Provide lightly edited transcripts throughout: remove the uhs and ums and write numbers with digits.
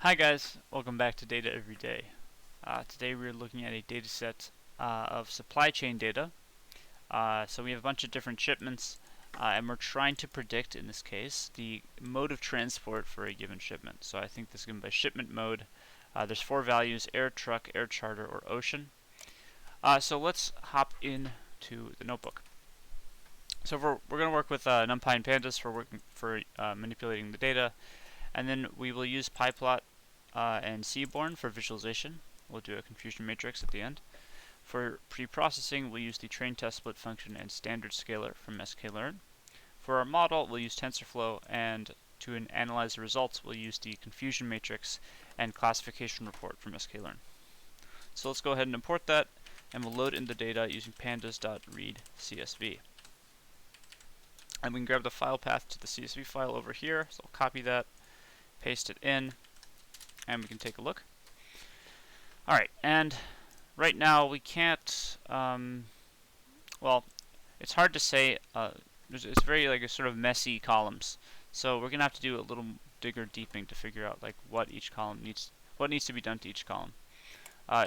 Hi guys, welcome back to Data Every Day. Today we're looking at a dataset of supply chain data. So we have a bunch of different shipments, and we're trying to predict, in this case, the mode of transport for a given shipment. So I think this is given by shipment mode. There's four values: air, truck, air charter, or ocean. So let's hop into the notebook. So we're going to work with NumPy and Pandas for manipulating the data, and then we will use pyplot and Seaborn for visualization. We'll do a confusion matrix at the end. For preprocessing, we'll use the train test split function and standard scaler from sklearn. For our model, we'll use TensorFlow, and to analyze the results, we'll use the confusion matrix and classification report from sklearn. So let's go ahead and import that, and we'll load in the data using pandas.read CSV. And we can grab the file path to the CSV file over here, so I'll copy that, paste it in, and we can take a look. Alright, and right now we can't, well, it's hard to say, it's very like a sort of messy columns, so we're going to have to do a little digger deeping to figure out like what each column needs, what needs to be done to each column.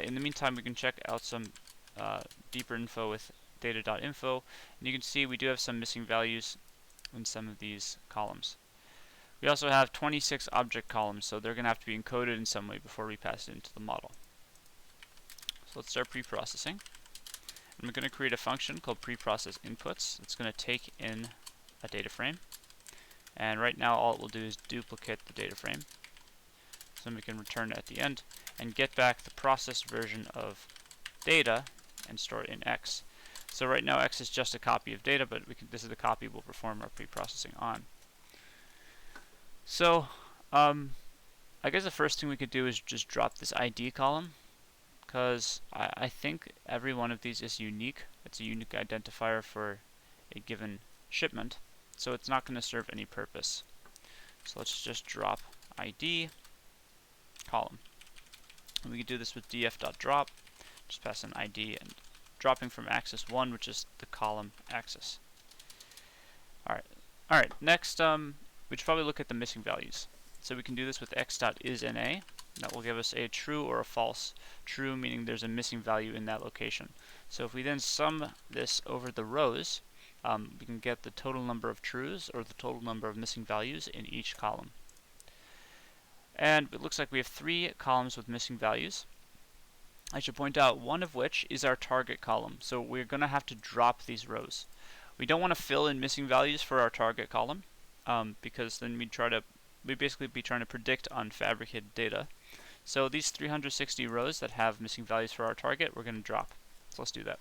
In the meantime, we can check out some deeper info with data.info, and you can see we do have some missing values in some of these columns. We also have 26 object columns, so they're going to have to be encoded in some way before we pass it into the model. So let's start preprocessing. I'm going to create a function called preprocess inputs. It's going to take in a data frame, and right now all it will do is duplicate the data frame. So we can return it at the end and get back the processed version of data and store it in X. So right now X is just a copy of data, but this is the copy we'll perform our preprocessing on. So I guess the first thing we could do is just drop this ID column, because I think every one of these is unique. It's a unique identifier for a given shipment, so it's not going to serve any purpose. So let's just drop ID column. And we can do this with df.drop, just pass an ID and dropping from axis 1, which is the column axis. Alright, next we should probably look at the missing values. So we can do this with x.isNA. That will give us a true or a false. True meaning there's a missing value in that location. So if we then sum this over the rows, we can get the total number of trues or the total number of missing values in each column. And it looks like we have 3 columns with missing values. I should point out one of which is our target column. So we're going to have to drop these rows. We don't want to fill in missing values for our target column, because then we'd basically be trying to predict unfabricated data. So these 360 rows that have missing values for our target, we're going to drop. So let's do that.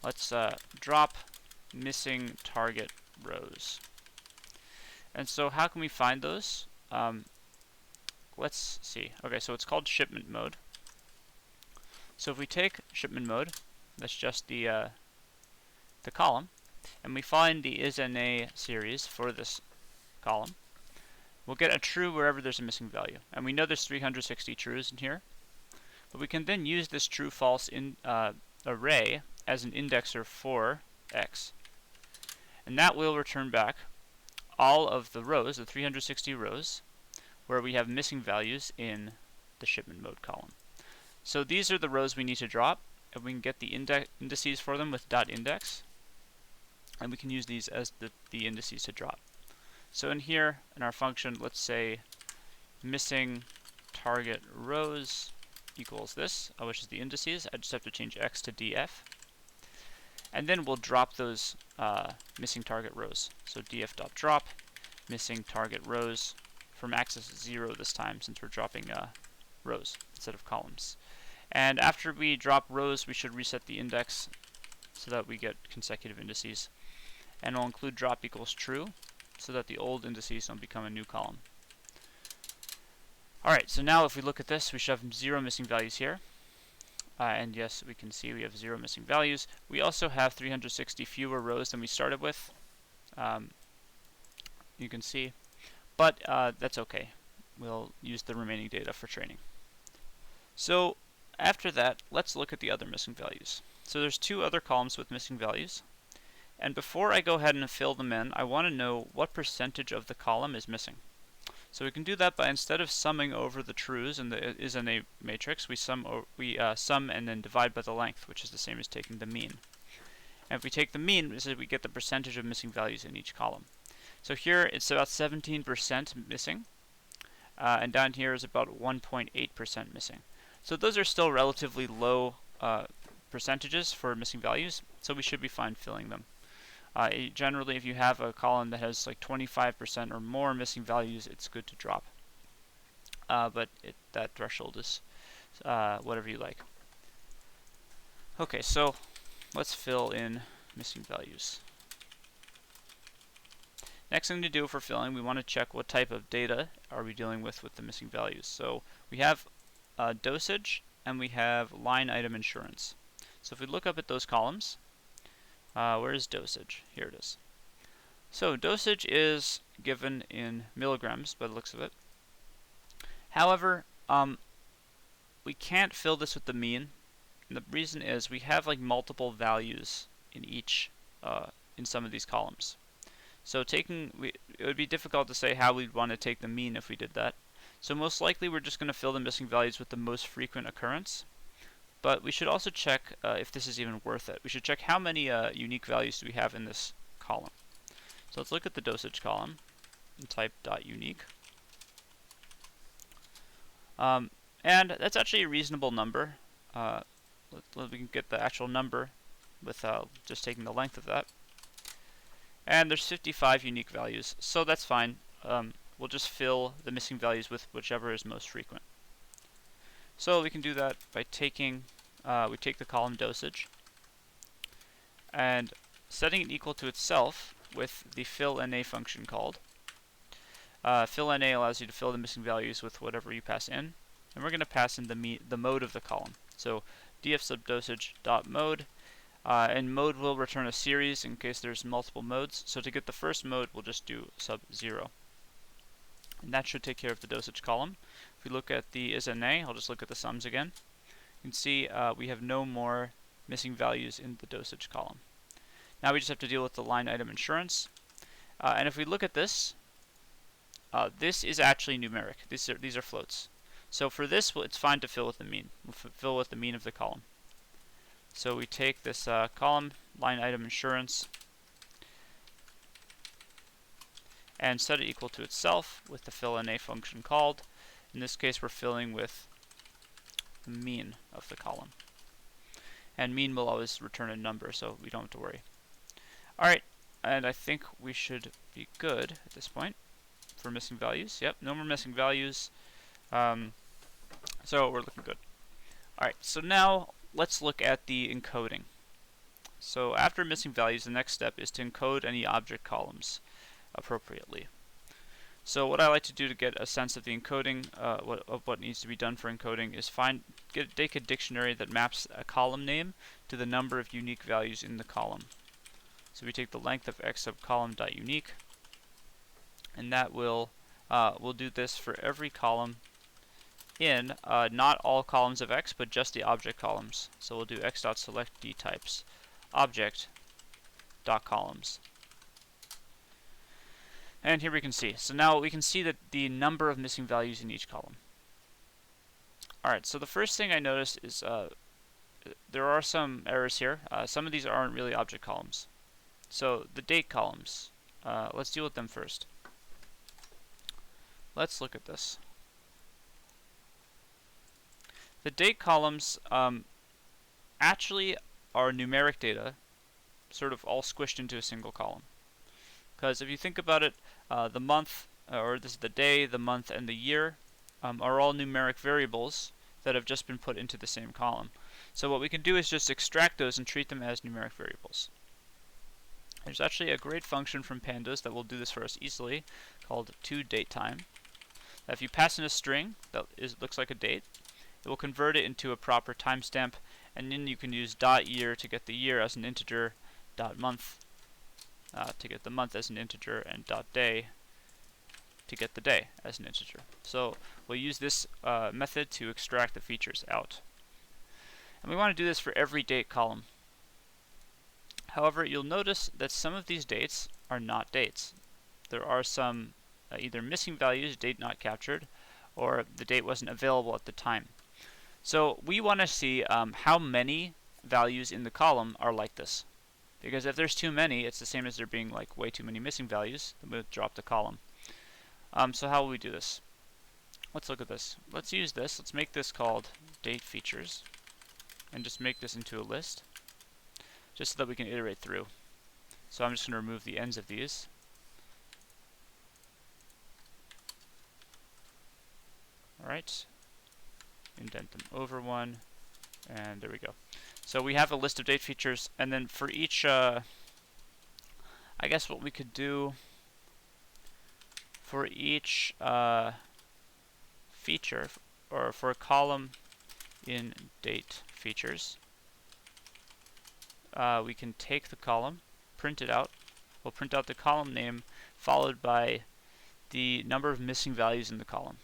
Let's drop missing target rows. And so how can we find those? Let's see. Okay, so it's called shipment mode. So if we take shipment mode, that's just the column, and we find the isNA series for this column, we'll get a true wherever there's a missing value. And we know there's 360 trues in here, but we can then use this true-false array as an indexer for X. And that will return back all of the rows, the 360 rows, where we have missing values in the shipment mode column. So these are the rows we need to drop, and we can get the indices for them with .index, and we can use these as the indices to drop. So in here, in our function, let's say missing target rows equals this, which is the indices. I just have to change x to df. And then we'll drop those missing target rows. So df.drop missing target rows from axis 0 this time, since we're dropping rows instead of columns. And after we drop rows, we should reset the index so that we get consecutive indices. And we'll include drop equals true, so that the old indices don't become a new column. Alright, so now if we look at this, we should have 0 missing values here. And yes, we can see we have 0 missing values. We also have 360 fewer rows than we started with. You can see. But that's okay. We'll use the remaining data for training. So after that, let's look at the other missing values. So there's 2 other columns with missing values. And before I go ahead and fill them in, I want to know what percentage of the column is missing. So we can do that by, instead of summing over the trues in the is in a matrix, we sum and then divide by the length, which is the same as taking the mean. And if we take the mean, we get the percentage of missing values in each column. So here it's about 17% missing, and down here is about 1.8% missing. So those are still relatively low percentages for missing values, so we should be fine filling them. Generally, if you have a column that has like 25% or more missing values, it's good to drop. But that threshold is whatever you like. Okay, so let's fill in missing values. Next thing to do for filling, we want to check what type of data are we dealing with the missing values. So we have dosage and we have line item insurance. So if we look up at those columns, where is dosage? Here it is. So dosage is given in milligrams by the looks of it. However, we can't fill this with the mean, and the reason is we have like multiple values in each in some of these columns. So it would be difficult to say how we'd want to take the mean if we did that. So most likely we're just going to fill the missing values with the most frequent occurrence. But we should also check if this is even worth it. We should check how many unique values do we have in this column. So let's look at the dosage column and type .unique. And that's actually a reasonable number. We can get the actual number with just taking the length of that. And there's 55 unique values, so that's fine. We'll just fill the missing values with whichever is most frequent. So we can do that by taking, we take the column dosage and setting it equal to itself with the fill_NA function called. Fill_NA allows you to fill the missing values with whatever you pass in, and we're going to pass in the mode of the column. So df sub dosage.mode, and mode will return a series in case there's multiple modes. So to get the first mode, we'll just do sub 0. And that should take care of the dosage column. If we look at the is_NA, I'll just look at the sums again. You can see we have no more missing values in the dosage column. Now we just have to deal with the line item insurance. And if we look at this, this is actually numeric. These are floats. So for this, it's fine to fill with the mean. We'll fill with the mean of the column. So we take this column, line item insurance, and set it equal to itself with the fill_NA function called. In this case, we're filling with the mean of the column. And mean will always return a number, so we don't have to worry. Alright, and I think we should be good at this point for missing values. Yep, no more missing values. So we're looking good. Alright, so now let's look at the encoding. So after missing values, the next step is to encode any object columns appropriately. So what I like to do to get a sense of the encoding, what needs to be done for encoding, is take a dictionary that maps a column name to the number of unique values in the column. So we take the length of x sub column.unique, and that will we'll do this for every column in not all columns of x, but just the object columns. So we'll do x.select dtypes object.columns. And here we can see. So now we can see that the number of missing values in each column. Alright, so the first thing I noticed is there are some errors here. Some of these aren't really object columns. So the date columns, let's deal with them first. Let's look at this. The date columns actually are numeric data, sort of all squished into a single column. Because if you think about it, the month, or this is the day, the month, and the year, are all numeric variables that have just been put into the same column. So what we can do is just extract those and treat them as numeric variables. There's actually a great function from pandas that will do this for us easily, called toDateTime. If you pass in a string that looks like a date, it will convert it into a proper timestamp, and then you can use .year to get the year as an integer, .month to get the month as an integer, and .day to get the day as an integer. So we'll use this method to extract the features out. And we want to do this for every date column. However, you'll notice that some of these dates are not dates. There are some either missing values, date not captured, or the date wasn't available at the time. So we want to see how many values in the column are like this. Because if there's too many, it's the same as there being like way too many missing values. Then we'll drop the column. So how will we do this? Let's look at this. Let's use this. Let's make this called date features, and just make this into a list, just so that we can iterate through. So I'm just going to remove the ends of these. Alright, indent them over one, and there we go. So we have a list of date features, and then for each, I guess what we could do for each feature, or for a column in date features, we can take the column, print it out. We'll print out the column name followed by the number of missing values in the column.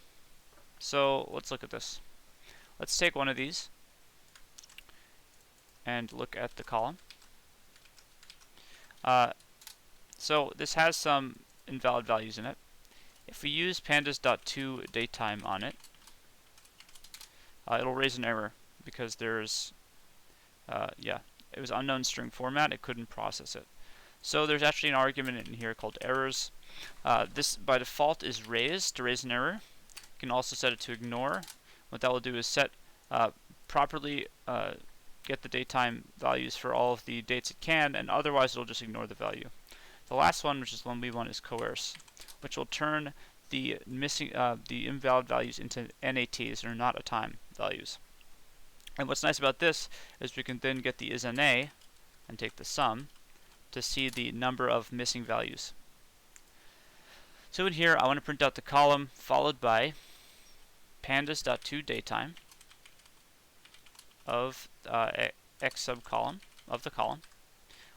So let's look at this. Let's take one of these and look at the column. So this has some invalid values in it. If we use pandas.toDateTime on it, it'll raise an error because there's, it was unknown string format. It couldn't process it. So there's actually an argument in here called errors. This by default is raised to raise an error. You can also set it to ignore. What that will do is set properly get the datetime values for all of the dates it can, and otherwise it'll just ignore the value. The last one, which is the one we want, is coerce, which will turn the invalid values into NATs, or not a time values. And what's nice about this is we can then get the isNA and take the sum to see the number of missing values. So in here, I want to print out the column followed by pandas.toDateTime of x subcolumn of the column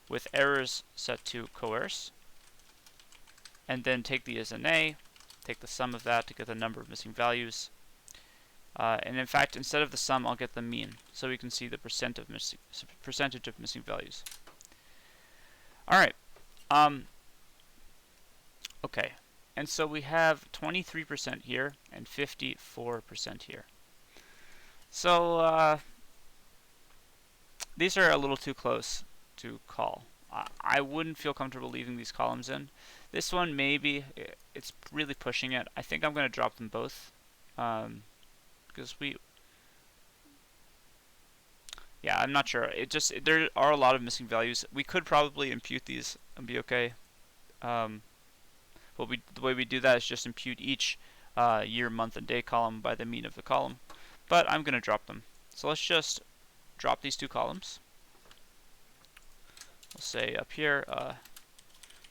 with errors set to coerce, and then take the isNA, take the sum of that to get the number of missing values. And in fact, instead of the sum, I'll get the mean, so we can see the percentage of missing values. All right. Okay. And so we have 23% here and 54% here. So these are a little too close to call. I wouldn't feel comfortable leaving these columns in. This one, maybe, it's really pushing it. I think I'm going to drop them both. Because I'm not sure. There are a lot of missing values. We could probably impute these and be okay. The way we do that is just impute each year, month, and day column by the mean of the column. But I'm going to drop them. So let's just drop these two columns. We'll say up here,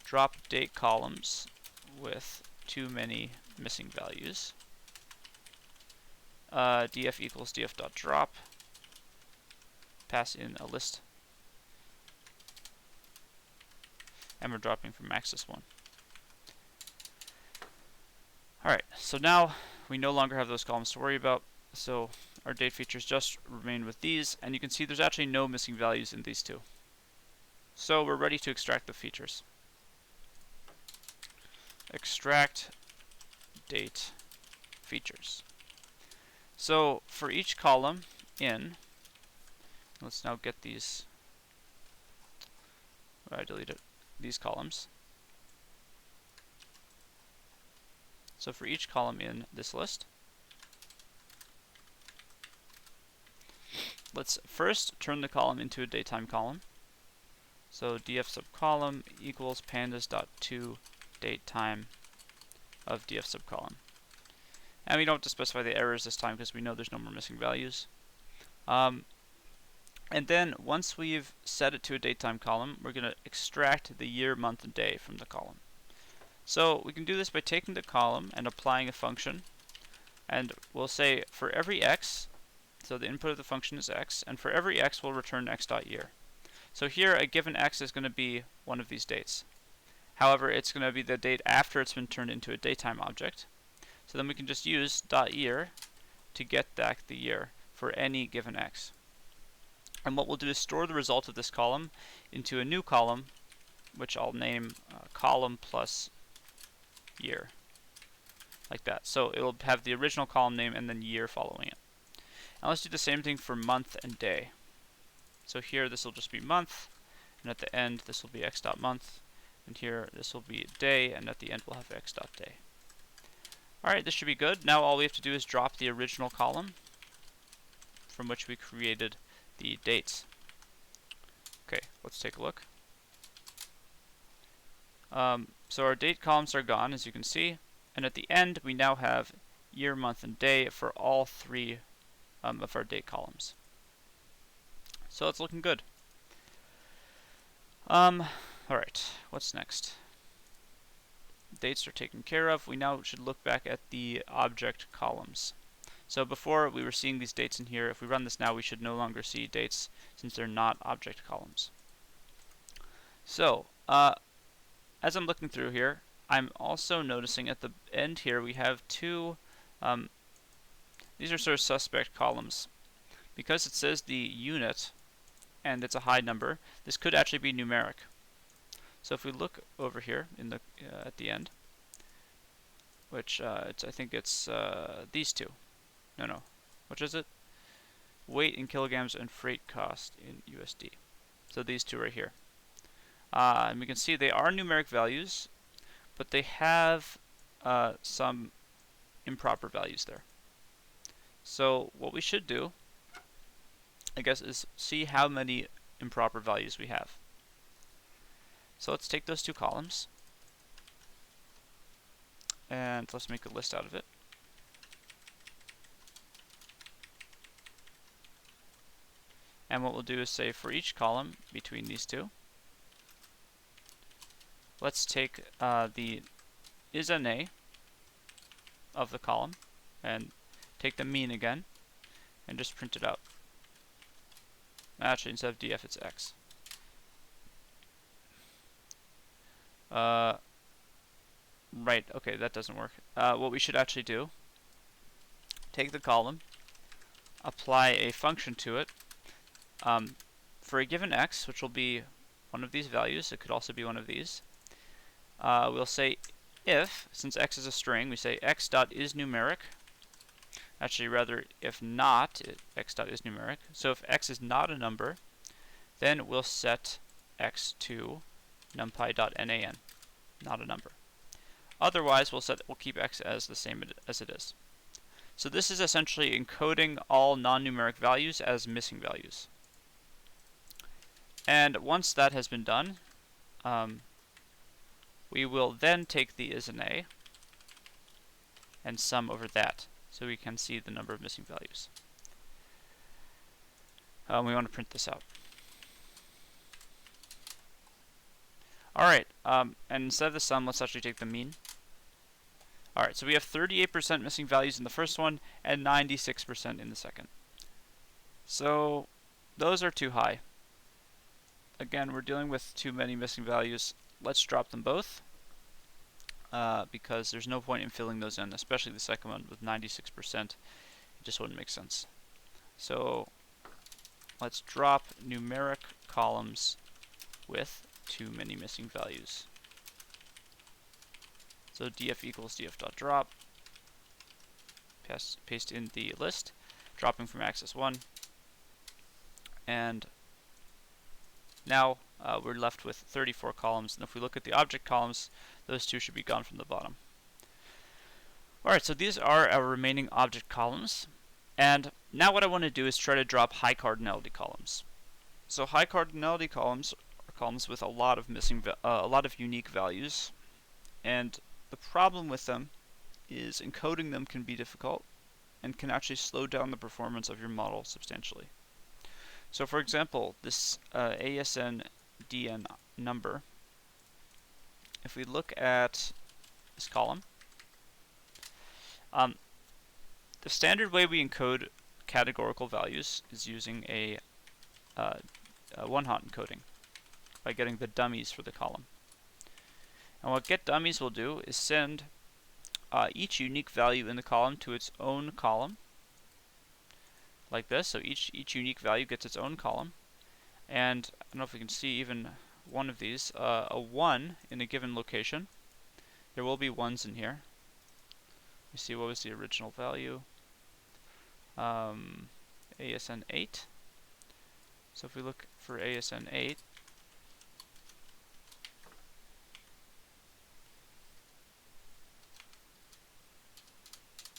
drop date columns with too many missing values. df equals df.drop. Pass in a list. And we're dropping from axis 1. Alright, so now we no longer have those columns to worry about. So our date features just remain with these, and you can see there's actually no missing values in these two. So we're ready to extract the features. Extract date features. So for each column in, let's now get these, I deleted these columns. So for each column in this list, let's first turn the column into a datetime column. So df subcolumn equals pandas.toDateTime of df subcolumn. And we don't have to specify the errors this time because we know there's no more missing values. And then once we've set it to a datetime column, we're going to extract the year, month, and day from the column. So we can do this by taking the column and applying a function. And we'll say for every x, so the input of the function is x, and for every x we'll return x.year. So here a given x is going to be one of these dates. However, it's going to be the date after it's been turned into a datetime object. So then we can just use .year to get back the year for any given x. And what we'll do is store the result of this column into a new column, which I'll name column plus year. like that. So it will have the original column name and then year following it. Now let's do the same thing for month and day. So here this will just be month, and at the end this will be x.month, and here this will be day, and at the end we'll have x.day. Alright, this should be good. Now all we have to do is drop the original column from which we created the dates. Okay, let's take a look. So our date columns are gone, as you can see, and at the end we now have year, month, and day for all three of our date columns. So it's looking good. Alright, what's next? Dates are taken care of. We now should look back at the object columns. So before we were seeing these dates in here. If we run this now, we should no longer see dates since they're not object columns. So as I'm looking through here, I'm also noticing at the end here we have two, these are sort of suspect columns. Because it says the unit and it's a high number, this could actually be numeric. So if we look over here in the at the end, which I think it's these two. No, which is it? Weight in kilograms and freight cost in USD. So these two right here. And we can see they are numeric values, but they have some improper values there. So what we should do, I guess, is see how many improper values we have. So let's take those two columns, and let's make a list out of it. And what we'll do is say for each column between these two, let's take the is_na of the column and take the mean again and just print it out. Actually, instead of df, it's x. Right, okay, that doesn't work. What we should actually do, take the column, apply a function to it. For a given x, which will be one of these values, it could also be one of these, we'll say if, since x is a string, we say x dot is numeric. Actually, rather, if not, x dot is numeric. So if x is not a number, then we'll set x to numpy.nan, not a number. Otherwise, we'll keep x as the same as it is. So this is essentially encoding all non-numeric values as missing values. And once that has been done, we will then take the is_na and sum over that, so we can see the number of missing values. We want to print this out. Alright, and instead of the sum, let's actually take the mean. Alright, so we have 38% missing values in the first one and 96% in the second. So those are too high. Again, we're dealing with too many missing values. Let's drop them both, because there's no point in filling those in, especially the second one with 96%. It just wouldn't make sense. So let's drop numeric columns with too many missing values. So df equals df.drop, paste in the list, dropping from axis 1, and now we're left with 34 columns, and if we look at the object columns, those two should be gone from the bottom. Alright, so these are our remaining object columns, and now what I want to do is try to drop high cardinality columns. So high cardinality columns are columns with a lot of unique values, and the problem with them is encoding them can be difficult and can actually slow down the performance of your model substantially. So for example, this ASNDN number, if we look at this column, the standard way we encode categorical values is using a one-hot encoding by getting the dummies for the column. And what getDummies will do is send each unique value in the column to its own column, like this. So each unique value gets its own column, and I don't know if we can see even one of these, a 1 in a given location. There will be 1s in here. We see what was the original value. ASN 8. So if we look for ASN 8,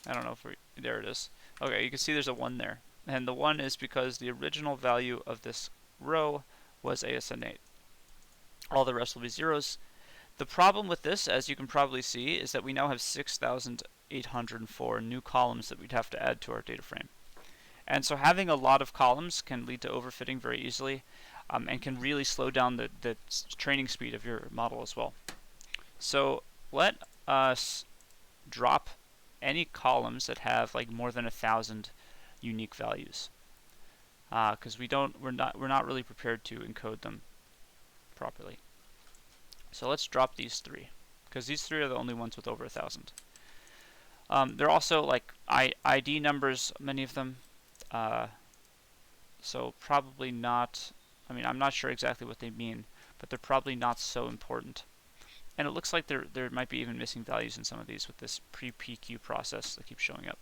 I don't know if there it is. Okay, you can see there's a 1 there. And the 1 is because the original value of this row was ASN 8. All the rest will be zeros. The problem with this, as you can probably see, is that we now have 6,804 new columns that we'd have to add to our data frame. And so having a lot of columns can lead to overfitting very easily, and can really slow down the training speed of your model as well. So let us drop any columns that have like more than 1,000 unique values, because we're not really prepared to encode them properly. So let's drop these 3, because these 3 are the only ones with over 1,000. They're also like ID numbers, many of them. So probably not, I mean, I'm not sure exactly what they mean, but they're probably not so important. And it looks like there might be even missing values in some of these with this pre-PQ process that keeps showing up.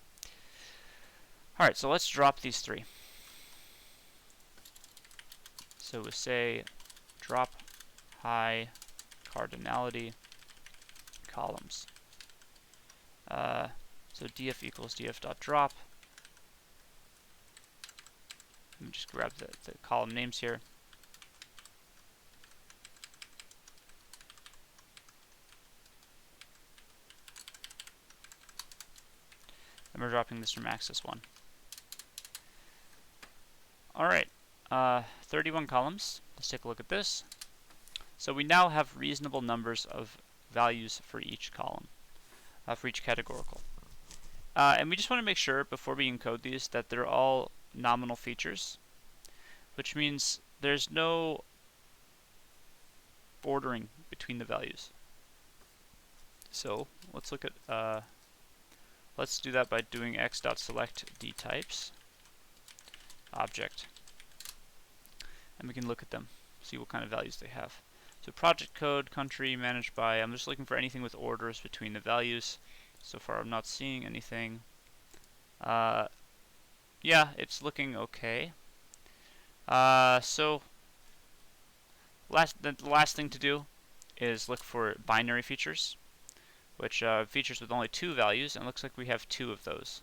Alright, so let's drop these 3. So we say drop high cardinality columns. So df equals df.drop. Let me just grab the column names here. And we're dropping this from axis 1. Alright, 31 columns. Let's take a look at this. So we now have reasonable numbers of values for each column, for each categorical. And we just want to make sure before we encode these that they're all nominal features, which means there's no ordering between the values. So let's look at, let's do that by doing x.select dtypes object, and we can look at them, see what kind of values they have. So project code, country, managed by, I'm just looking for anything with orders between the values. So far I'm not seeing anything. Yeah, it's looking okay. So the last thing to do is look for binary features, which features with only 2 values, and it looks like we have 2 of those.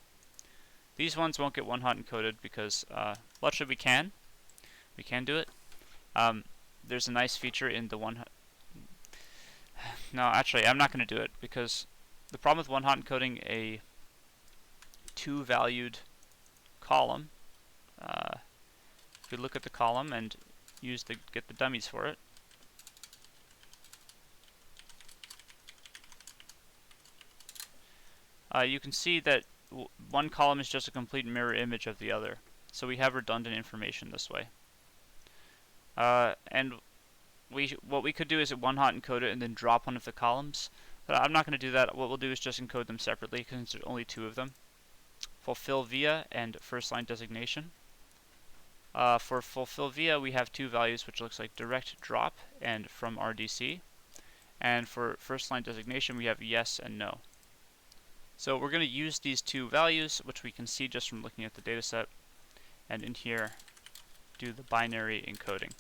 These ones won't get one-hot encoded because, well, actually we can do it. There's a nice feature in the one-hot. No, actually, I'm not going to do it because the problem with one-hot encoding a 2-valued column, if we look at the column and get the dummies for it, you can see that one column is just a complete mirror image of the other. So we have redundant information this way. And what we could do is one-hot encode it and then drop one of the columns. But I'm not going to do that. What we'll do is just encode them separately because there's only 2 of them. Fulfill via and first line designation. For fulfill via we have 2 values, which looks like direct drop and from RDC. And for first line designation we have yes and no. So we're going to use these 2 values, which we can see just from looking at the dataset, and in here do the binary encoding.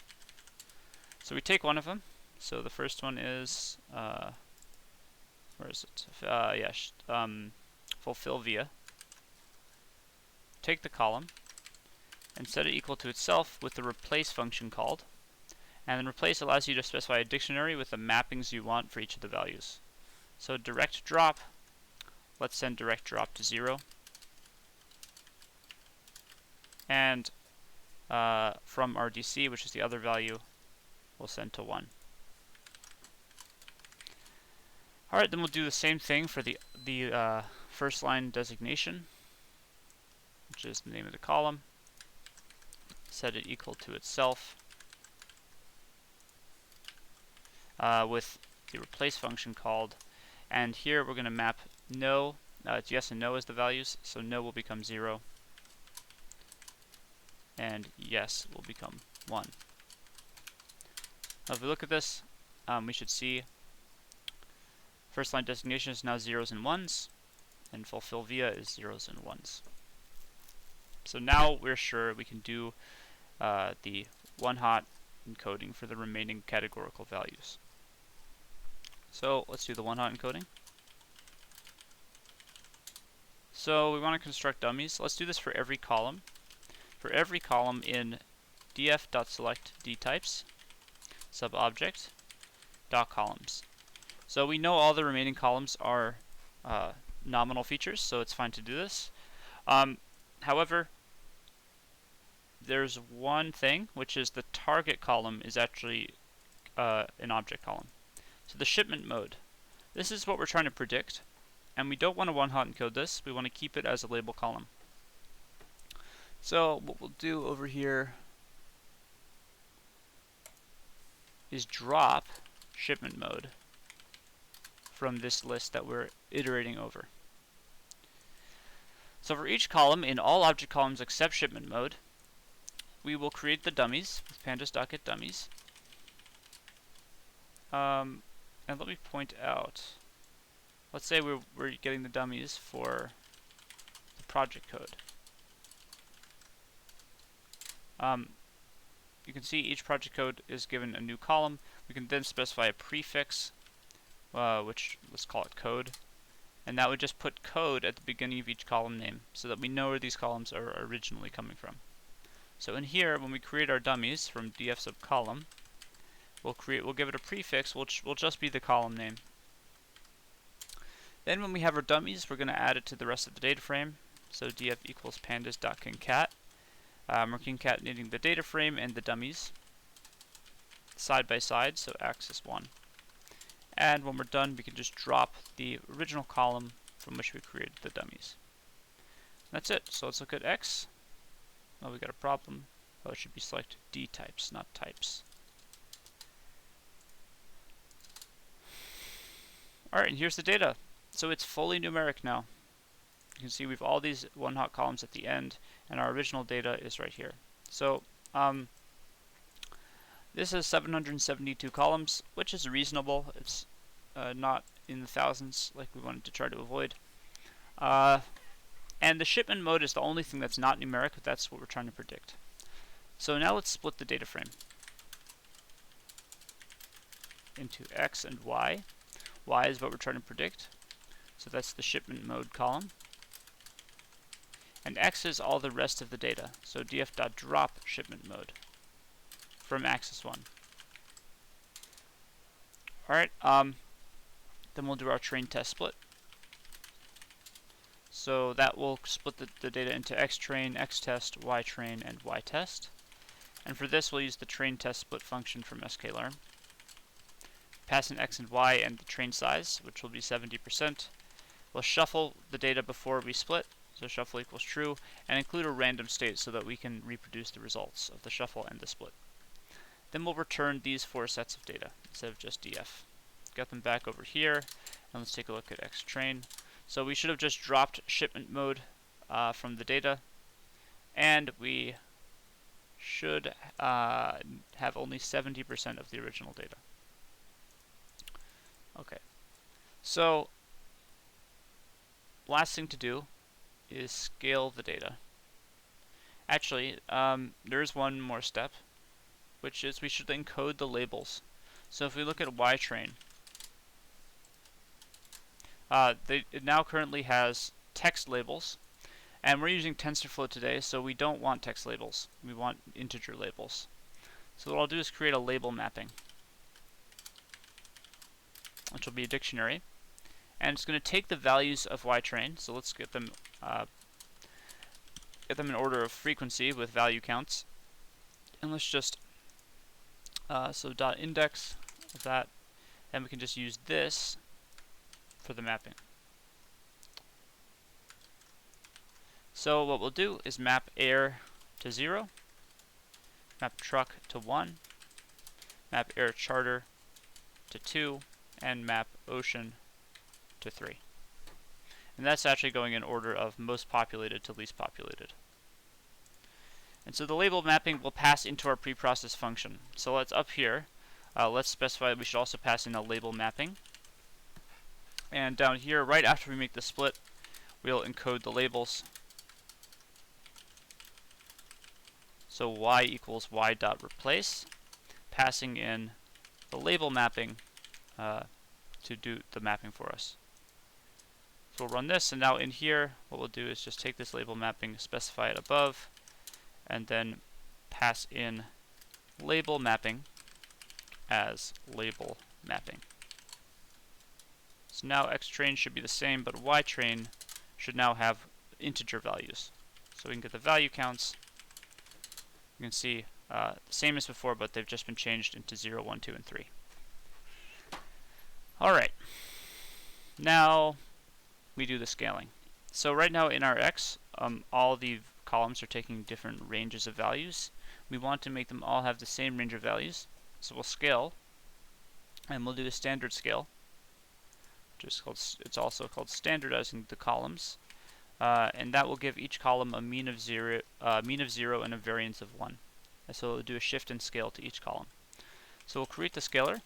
So we take one of them. So the first one is, where is it? Fulfill via. Take the column and set it equal to itself with the replace function called. And then replace allows you to specify a dictionary with the mappings you want for each of the values. So direct drop, let's send direct drop to 0. And from RDC, which is the other value, we'll send to 1. Alright, then we'll do the same thing for the first line designation, which is the name of the column. Set it equal to itself with the replace function called. And here we're going to map no, it's yes and no as the values, so no will become 0. And yes will become 1. Now if we look at this, we should see first line designation is now 0s and 1s, and fulfill via is zeros and ones. So now we're sure we can do the one-hot encoding for the remaining categorical values. So let's do the one-hot encoding. So we want to construct dummies. Let's do this for every column. For every column in df.select dtypes subobject dot columns. So we know all the remaining columns are nominal features, so it's fine to do this. However, there's one thing, which is the target column is actually an object column. So the shipment mode. This is what we're trying to predict, and we don't want to one-hot encode this. We want to keep it as a label column. So what we'll do over here is drop shipment mode from this list that we're iterating over. So for each column in all object columns except shipment mode, we will create the dummies with pandas.getDummies. And let me point out, let's say we're getting the dummies for the project code. You can see each project code is given a new column. We can then specify a prefix, which let's call it code, and that would just put code at the beginning of each column name so that we know where these columns are originally coming from. So in here, when we create our dummies from df sub column, we'll give it a prefix, which will just be the column name. Then when we have our dummies, we're going to add it to the rest of the data frame. So df equals pandas.concat. We're concatenating the data frame and the dummies side by side, so axis 1. And when we're done, we can just drop the original column from which we created the dummies. That's it. So let's look at X. Oh, we got a problem. Oh, it should be select D types, not types. Alright, and here's the data. So it's fully numeric now. You can see we've all these one-hot columns at the end, and our original data is right here. So this is 772 columns, which is reasonable. It's not in the thousands like we wanted to try to avoid. And the shipment mode is the only thing that's not numeric, but that's what we're trying to predict. So now let's split the data frame into X and Y. Y is what we're trying to predict. So that's the shipment mode column. And X is all the rest of the data. So df.drop shipment mode from axis 1. Alright, then we'll do our train test split. So that will split the data into X train, X test, Y train, and Y test. And for this, we'll use the train test split function from sklearn. Pass in X and Y and the train size, which will be 70%. We'll shuffle the data before we split, so shuffle equals true, and include a random state so that we can reproduce the results of the shuffle and the split. Then we'll return these 4 sets of data instead of just df. Get them back over here, and let's take a look at X train. So we should have just dropped shipment mode from the data, and we should have only 70% of the original data. Okay, so last thing to do is scale the data. Actually, there's one more step, which is we should encode the labels. So if we look at Y train, it now currently has text labels, and we're using TensorFlow today, so we don't want text labels. We want integer labels. So what I'll do is create a label mapping, which will be a dictionary, and it's going to take the values of Y train. So let's get them in order of frequency with value counts, and let's just so dot index of that, and we can just use this for the mapping. So what we'll do is map air to 0, map truck to 1, map air charter to 2, and map ocean to 3. And that's actually going in order of most populated to least populated. And so the label mapping will pass into our preprocess function. So let's up here, let's specify that we should also pass in a label mapping. And down here, right after we make the split, we'll encode the labels. So y equals y dot replace, passing in the label mapping to do the mapping for us. So we'll run this, and now in here, what we'll do is just take this label mapping, specify it above, and then pass in label mapping as label mapping. So now xtrain should be the same, but ytrain should now have integer values. So we can get the value counts. You can see the same as before, but they've just been changed into 0, 1, 2, and 3. Alright, now we do the scaling. So right now in our x, all the columns are taking different ranges of values. We want to make them all have the same range of values. So we'll scale, and we'll do a standard scale. It's also called standardizing the columns, and that will give each column a mean of 0 and a variance of 1. And so we'll do a shift and scale to each column. So we'll create the scalar,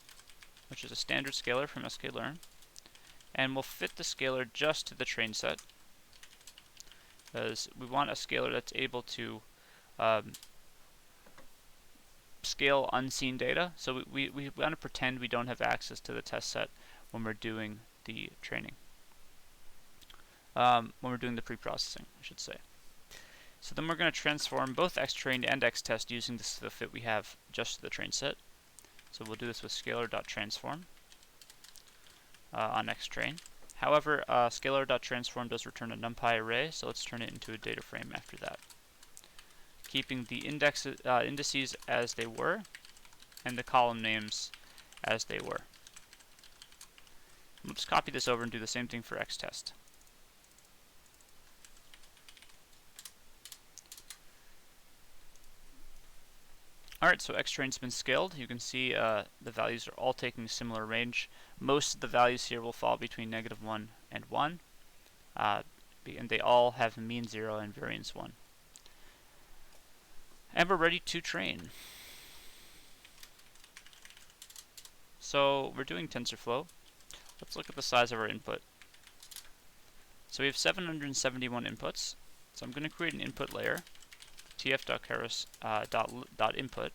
which is a standard scalar from sklearn, and we'll fit the scalar just to the train set, because we want a scalar that's able to scale unseen data. So we want to pretend we don't have access to the test set when we're doing the training, when we're doing the pre-processing, I should say. So then we're going to transform both xtrain and xtest using the fit we have just to the train set. So we'll do this with scalar.transform on xtrain. However, scalar.transform does return a numpy array, so let's turn it into a data frame after that, keeping the indices as they were and the column names as they were. We'll just copy this over and do the same thing for xtest. Alright, so xtrain's been scaled. You can see the values are all taking a similar range. Most of the values here will fall between -1 and 1, and they all have mean 0 and variance 1. And we're ready to train. So we're doing TensorFlow. Let's look at the size of our input. So we have 771 inputs. So I'm going to create an input layer, tf.keras .input,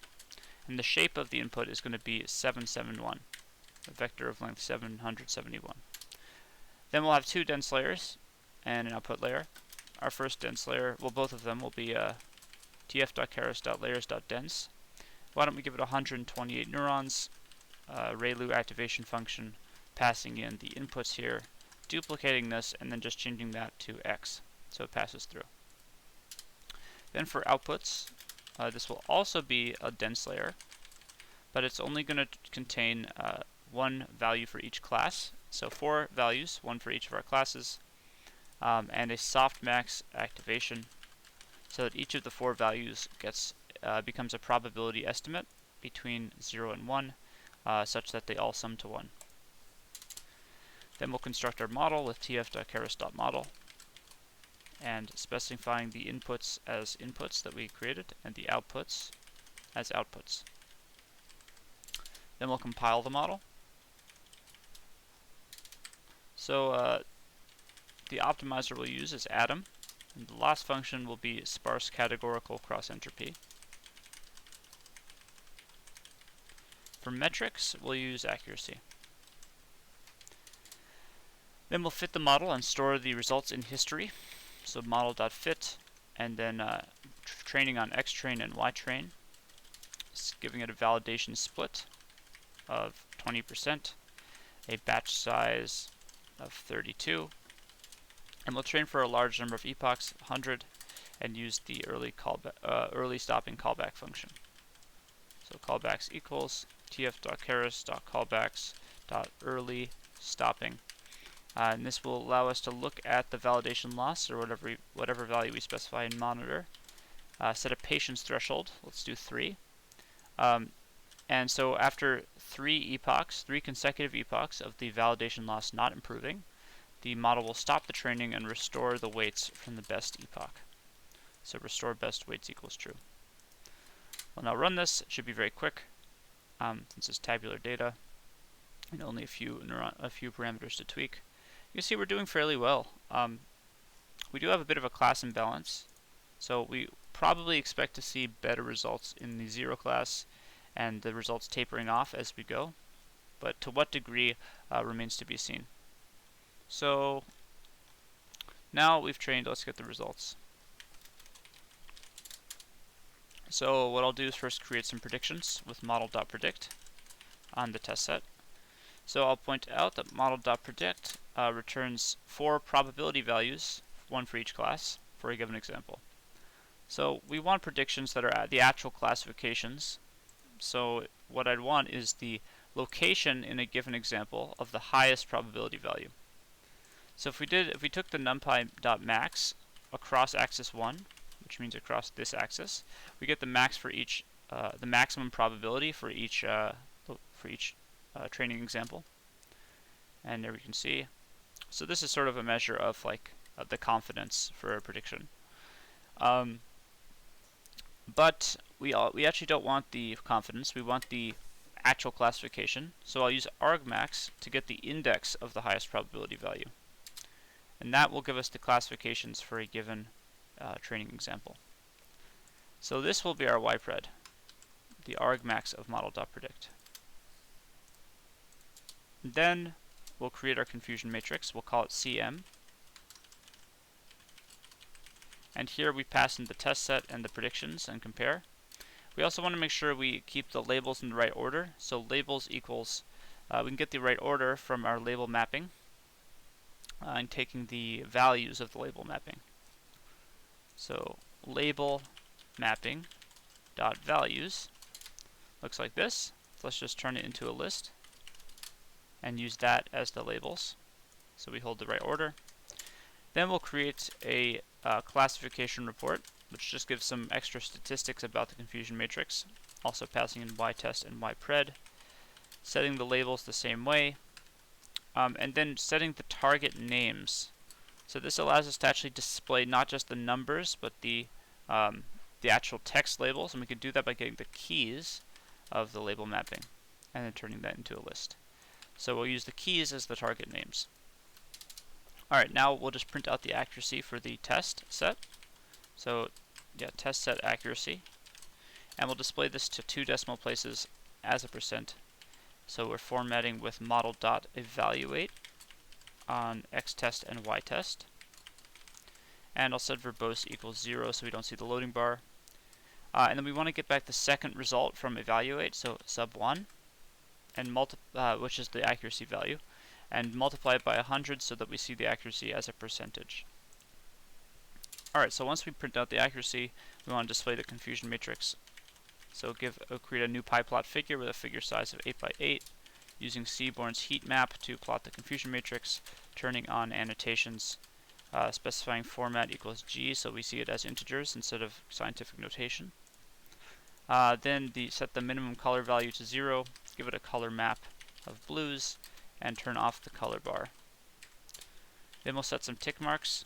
and the shape of the input is going to be 771, a vector of length 771. Then we'll have two dense layers and an output layer. Our first dense layer, well, both of them will be tf.keras.layers.dense. Why don't we give it 128 neurons, ReLU activation function, passing in the inputs here, duplicating this, and then just changing that to x, so it passes through. Then for outputs, this will also be a dense layer, but it's only going to contain one value for each class, so 4 values, one for each of our classes, and a softmax activation, so that each of the 4 values becomes a probability estimate between 0 and 1, such that they all sum to 1. Then we'll construct our model with tf.keras.model, and specifying the inputs as inputs that we created, and the outputs as outputs. Then we'll compile the model. So the optimizer we'll use is Atom, and the last function will be sparse categorical cross entropy. For metrics, we'll use accuracy. Then we'll fit the model and store the results in history. So model.fit, and then training on xtrain and ytrain, giving it a validation split of 20%, a batch size of 32, and we'll train for a large number of epochs, 100, and use the early stopping callback function. So callbacks equals tf.keras.callbacks.early stopping. And this will allow us to look at the validation loss, or whatever value we specify in monitor. Set a patience threshold. Let's do 3. And so after 3 consecutive epochs of the validation loss not improving, the model will stop the training and restore the weights from the best epoch. So restore best weights equals true. We'll now run this. It should be very quick, since it's tabular data and only a few parameters to tweak. You can see we're doing fairly well. we do have a bit of a class imbalance, so we probably expect to see better results in the 0 class and the results tapering off as we go, but to what degree remains to be seen. So now we've trained, let's get the results. So what I'll do is first create some predictions with model.predict on the test set. So I'll point out that model.predict returns 4 probability values, 1 for each class, for a given example. So we want predictions that are at the actual classifications. So what I'd want is the location in a given example of the highest probability value. So if we took the numpy.max across axis 1, which means across this axis, we get the max for each, the maximum probability for each training example. And there we can see. So this is sort of a measure of like the confidence for a prediction. But we actually don't want the confidence. We want the actual classification. So I'll use argmax to get the index of the highest probability value. And that will give us the classifications for a given training example. So this will be our ypred, the argmax of model.predict. Then we'll create our confusion matrix. We'll call it CM. And here we pass in the test set and the predictions and compare. We also want to make sure we keep the labels in the right order. So labels equals, we can get the right order from our label mapping and taking the values of the label mapping. So label mapping dot values looks like this. So let's just turn it into a list and use that as the labels. So we hold the right order. Then we'll create a classification report, which just gives some extra statistics about the confusion matrix, also passing in ytest and ypred, setting the labels the same way, and then setting the target names. So this allows us to actually display not just the numbers, but the actual text labels, and we can do that by getting the keys of the label mapping and then turning that into a list. So we'll use the keys as the target names. Alright, now we'll just print out the accuracy for the test set. So yeah, test set accuracy. And we'll display this to 2 decimal places as a %. So we're formatting with model.evaluate on xtest and ytest. And I'll set verbose equals 0 so we don't see the loading bar. And then we want to get back the second result from evaluate, so sub 1, and which is the accuracy value, and multiply it by 100 so that we see the accuracy as a percentage. Alright, so once we print out the accuracy, we want to display the confusion matrix. So create a new pie-plot figure with a figure size of 8 by 8, using Seaborn's heat map to plot the confusion matrix, turning on annotations, specifying format equals G so we see it as integers instead of scientific notation. Then set the minimum color value to 0, give it a color map of blues, and turn off the color bar. Then we'll set some tick marks.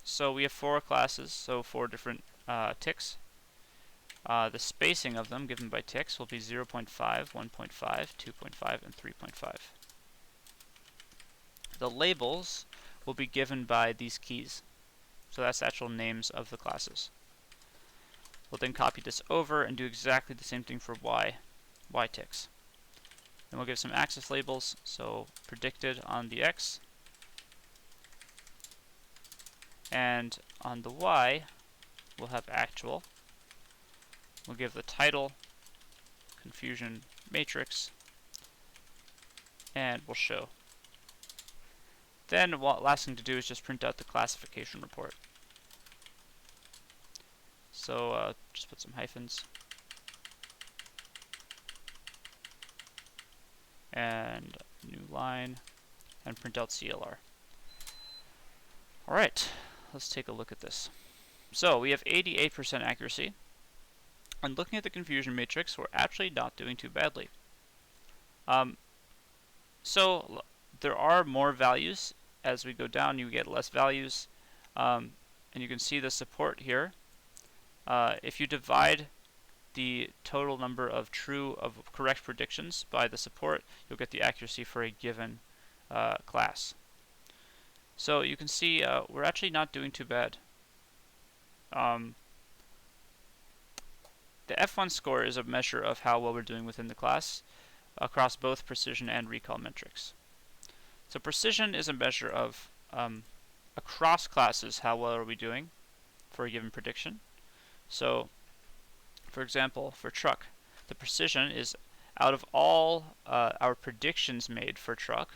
So we have 4 classes, so 4 different ticks. The spacing of them given by ticks will be 0.5, 1.5, 2.5, and 3.5. The labels will be given by these keys. So that's the actual names of the classes. We'll then copy this over and do exactly the same thing for y ticks. Then we'll give some axis labels, so predicted on the x, and on the y we'll have actual. We'll give the title confusion matrix, and we'll show. Then the last thing to do is just print out the classification report. So just put some hyphens. And new line, and print out CLR. Alright, let's take a look at this. So we have 88% accuracy, and looking at the confusion matrix, we're actually not doing too badly. So there are more values. As we go down, you get less values, and you can see the support here. If you divide the total number of correct predictions by the support, you'll get the accuracy for a given class. So you can see we're actually not doing too bad. The F1 score is a measure of how well we're doing within the class across both precision and recall metrics. So precision is a measure of across classes how well are we doing for a given prediction. So for example, for truck, the precision is out of all our predictions made for truck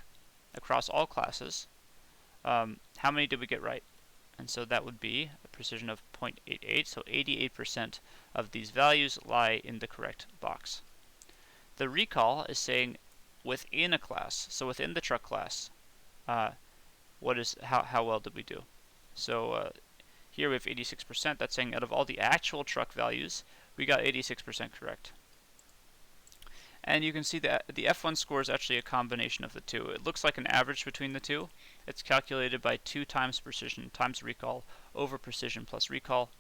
across all classes, how many did we get right? And so that would be a precision of 0.88, so 88% of these values lie in the correct box. The recall is saying within a class, so within the truck class, how well did we do? So here we have 86%. That's saying out of all the actual truck values, we got 86% correct. And you can see that the F1 score is actually a combination of the two. It looks like an average between the two. It's calculated by 2 times precision times recall over precision plus recall,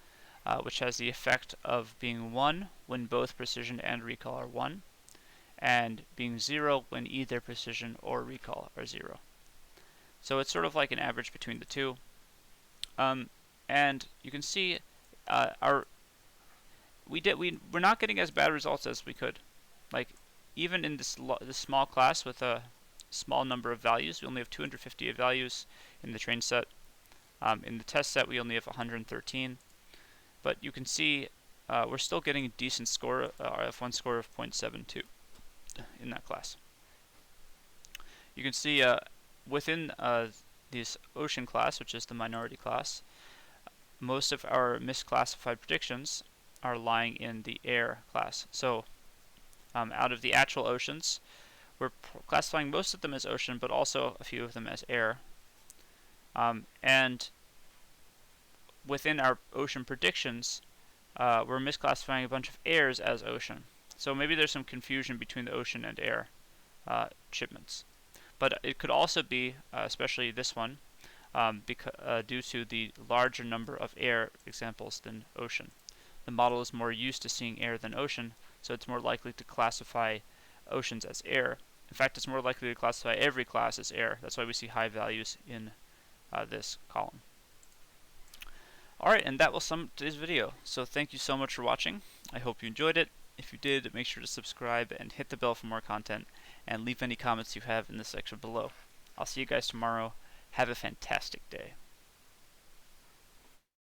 which has the effect of being 1 when both precision and recall are 1, and being 0 when either precision or recall are 0. So it's sort of like an average between the two. And you can see we're not getting as bad results as we could. Like even in this small class with a small number of values, we only have 250 values in the train set. In the test set, we only have 113. But you can see we're still getting a decent score, our F1 score of 0.72 in that class. You can see within this ocean class, which is the minority class, most of our misclassified predictions are lying in the air class. So out of the actual oceans, we're classifying most of them as ocean, but also a few of them as air. And within our ocean predictions, we're misclassifying a bunch of airs as ocean. So maybe there's some confusion between the ocean and air shipments. But it could also be, especially this one, due to the larger number of air examples than ocean. The model is more used to seeing air than ocean, so it's more likely to classify oceans as air. In fact, it's more likely to classify every class as air. That's why we see high values in this column. Alright, and that will sum up today's video. So thank you so much for watching. I hope you enjoyed it. If you did, make sure to subscribe and hit the bell for more content, and leave any comments you have in the section below. I'll see you guys tomorrow. Have a fantastic day.